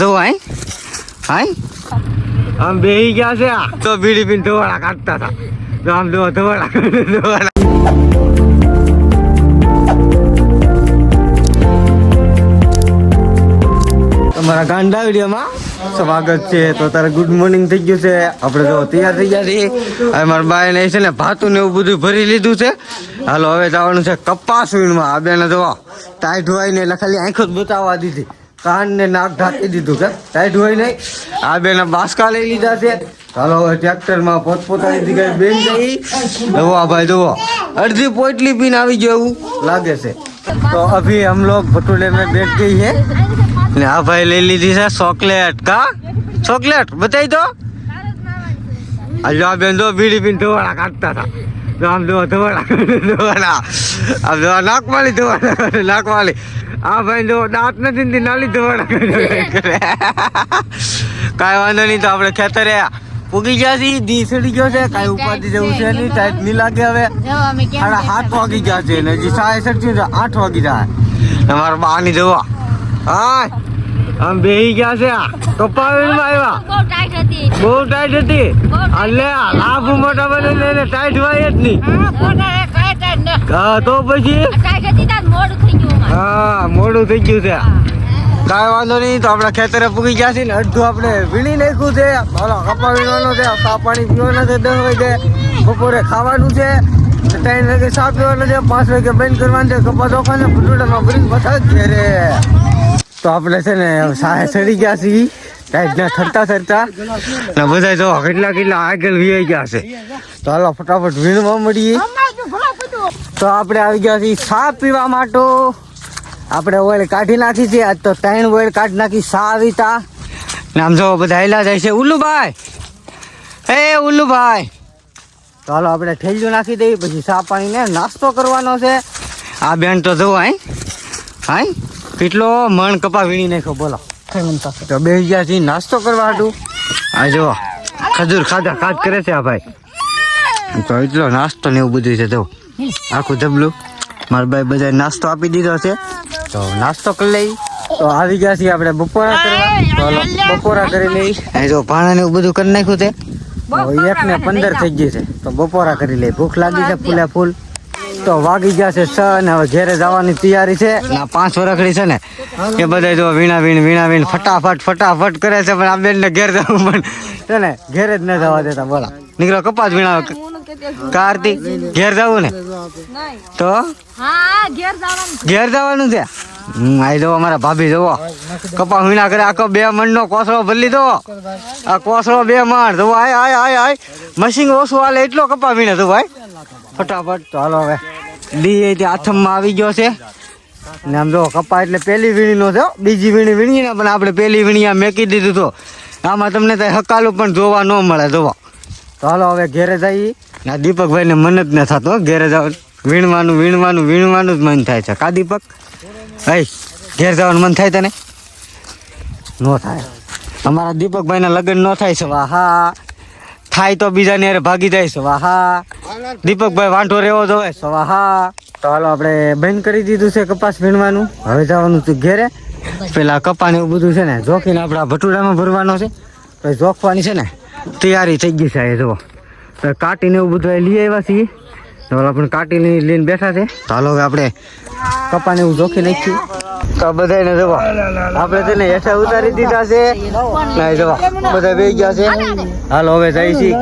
જો આમ બેહી ગયા છે તો બીડી પીને ધોવાડા કાઢતા હતા તો આમ ધોવાડા તમારા ગાંડા વિડીયોમાં સ્વાગત છે. તો તારે ગુડ મોર્નિંગ થઈ ગયું છે. આપણે જો તૈયાર થઈ ગયા છીએ. હવે મારા બાઈ ને છે ને ભાતું ને એવું બધું ભરી લીધું છે. હાલો હવે જવાનું છે કપાસ વીણમાં. આ બેને જો ટાઈટ હોય ને એટલે ખાલી આંખો જ બતાવવા દીધી, કાન ને નાક ઢાંકી દીધું કે ટાઈટ હોય નહીં. આ બેને બાસકા લઈ લીધા છે. હાલો હવે ટ્રેક્ટરમાં પોતપોતાની જગ્યાએ બેન જઈ. જુઓ ભાઈ જુઓ અડધી પોટલી પીને આવી ગયો એવું લાગે છે. તો અભી હમ લોગ ભટુલે में बैठ गई है ने आ भाई ले लीधी है चॉकलेट का चॉकलेट बताई तो अल्लाह बेन दो बीड़ी पीन धोवाड़ा काटता था तो हम दो धोवाड़ा अब दो नाक वाली आ भाई दो दांत નથી નાલી ધોવાડા કાઈ વાંધો નહીં. તો આપણે ખેતરે પૂગી ગયા છીએ. દી સડી ગયો છે, કાંઈ ઉપાધિ જેવું છે નહીં. ટાઈટ નહીં લાગે. હવે 7:30 વાગી ગયા છે ને હજી 7:30 8 વાગી જાય. તમારા બાની જવા હા આમ બેહી ગયા છે. કપાવીમાં આવ્યા બહુ ટાઈટ હતી. એટલે લાભ મોટા બને ટાઈટ હોય જ નહીં. તો પછી હા મોડું થઈ ગયું છે. કાંઈ વાંધો નહીં. તો આપણે ખેતરે પૂગી ગયા છીએ ને અડધું આપણે વીણી નાખ્યું છે. હાલો કપા વીણવાનો છે, ચા પાણી પીવાના છે. 10 વાગે બપોરે ખાવાનું છે, 3 વાગે ચા પીવાનું છે, 5 વાગે બંધ કરવાનું છે. કપા ચોખાને ભટુડામાં ભરીને બધા ઘેરે. તો આપણે છે ને સાહે ચડી ગયા છીએ ટાઈટના થરતા ને બધા જો કેટલા આગળ વી ગયા છે. તો હાલો ફટાફટ વીણવા મળીએ. તો આપણે આવી ગયા છીએ ચા પીવા માટે. આપણે ઓઇલ કાઢી નાખી છે. આજ તો 3 ઓઇલ કાઢી નાખી. ચા વીતા ને આમ જો બધા હેલા જાય છે. ઉલ્લુભાઈ ઉલ્લુભાઈ તો હાલો આપણે ઠેલિયું નાખી દઈએ. પછી ચા પાણી ને નાસ્તો કરવાનો છે. આ બેન તો જો હાઈ કેટલો મણ કપા વીણી નાખ્યો બોલો. તો બેસી ગયા છીએ નાસ્તો કરવા હાટું. આ જો ખજૂર ખાધા કાજ કરે છે આ ભાઈ. તો એટલો નાસ્તો ને એવું બધું છે. જો આખું જબલું મારા ભાઈ બધા નાસ્તો આપી દીધો છે. તો નાસ્તો કરી લઈ. તો આવી ગયા છીએ આપણે બપોરા કરવા. તો બપોરા કરી લઈ. અહીં જો ભાણા ને એવું બધું કરી નાખ્યું છે. 1:15 થઈ ગઈ છે. તો બપોરા કરી લઈ. ભૂખ લાગી છે ફૂલે ફૂલ. તો વાગી ગયા છે 6 ને હવે ઘેરે જવાની તૈયારી છે. ના 5 વરખડી છે ને એ બધા જો વીણા ફટાફટ કરે છે. પણ આ બેન ને ઘેર જવું પણ છે ને ઘેરે જ ન જવા દેતા. બોલા નીકળો કપાસ વીણા કાર્તિક ઘેર જવું ને તો ઘેર જવાનું છે. આઈ જો અમારા ભાભી જોવો કપા વીણા કરે. આખો 2 મણનો કોસળો ભરી લીધો. આ કોસળો 2 મણ જોવો. આય મશીન ઓછું હાલે એટલો કપા વીણે તો ભાઈ ફટાફટ. તો હાલો હવે દી હાથમાં આવી ગયો છે ને આમ જો કપા એટલે પહેલી વીણીનો છે. બીજી વીણી વીણી ને પણ આપણે પહેલી વીણી આ મેકી દીધું. તો આમાં તમને તો હકાલું પણ જોવા ન મળે. જોવા તો હાલો હવે ઘેરે જઈએ. ના દીપકભાઈ ને મન જ ન થતો ઘેરે જાવ. વીણવાનું જ મન થાય છે. કા દીપક ઘેર જવાનું મન થાય તને? ન થાય. અમારા દીપકભાઈ ના લગ્ન ન થાય છે. વાહા થાય તો બીજાને યાર ભાગી જાય છે. વાહા દીપકભાઈ વાંઢો રહેવો જોવે છે. વાહા તો હાલો આપણે બંધ કરી દીધું છે કપાસ વીણવાનું. હવે જવાનું છે ઘેરે. પેલા કપા ને એવું બધું છે ને જોખીને આપણા ભટુડામાં ભરવાનો છે. તો જોખવાની છે ને તૈયારી થઈ ગઈ છે. જુઓ તો કાટીને એવું બધું લઈ આવ્યા છીએ. તો આપણે કાટીને લઈને બેઠા છે. તો હાલો હવે આપણે કપાને એવું જોખી નાખ્યું. તો બધાને જવા આપણે તેને હેઠા ઉતારી દીધા છે. ના જવા બધા બે ગયા છે. હાલો હવે જઈએ છીએ.